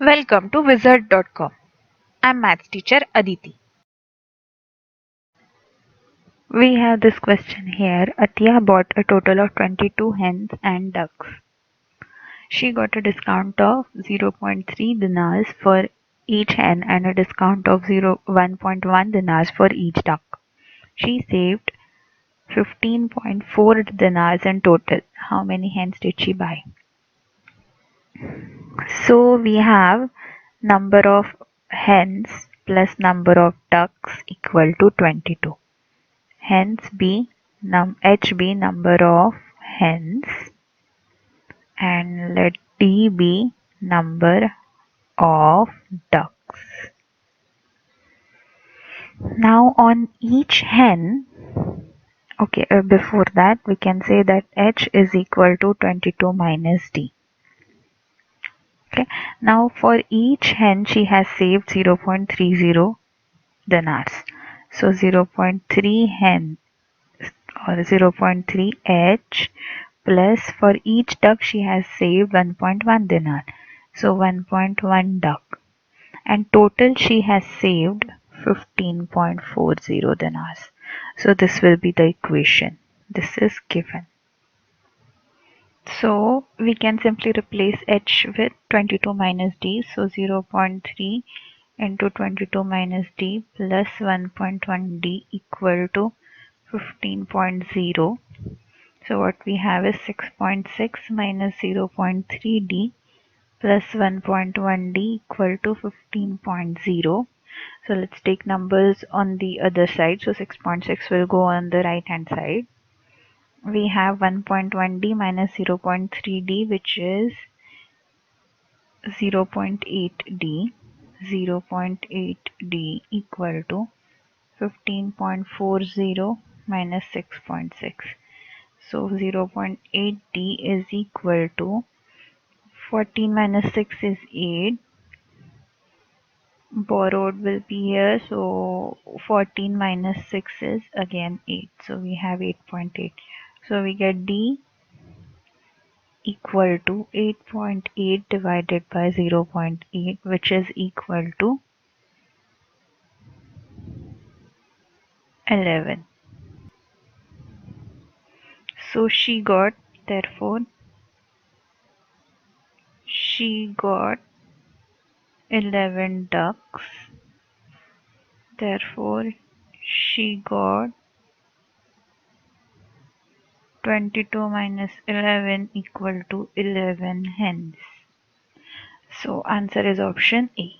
Welcome to wizard.com. I'm maths teacher Aditi. We have this question here. Athiya bought a total of 22 hens and ducks. She got a discount of 0.3 dinars for each hen and a discount of 1.1 dinars for each duck. She saved 15.4 dinars in total. How many hens did she buy? So we have number of hens plus number of ducks equal to 22. Hence H be number of hens and let D be number of ducks. Now on each hen, before that we can say that H is equal to 22 minus D. Okay, now for each hen she has saved 0.30 dinars. So 0.3 hen or 0.3 H plus for each duck she has saved 1.1 dinar. So 1.1 duck. And total she has saved 15.40 dinars. So this will be the equation. This is given. So we can simply replace H with 22 minus D. So 0.3 into 22 minus D plus 1.1 D equal to 15.0. So what we have is 6.6 minus 0.3 D plus 1.1 D equal to 15.0. So let's take numbers on the other side. So 6.6 will go on the right hand side. We have 1.1 D minus 0.3 D, which is 0.8 D. 0.8 D equal to 15.40 minus 6.6. So 0.8 D is equal to 14 minus 6 is 8. Borrowed will be here, so 14 minus 6 is again 8. So we have 8.8. So we get D equal to 8.8 divided by 0.8, which is equal to 11. So therefore she got 11 ducks. Therefore she got 22 minus 11 equal to 11 hens. So answer is option A.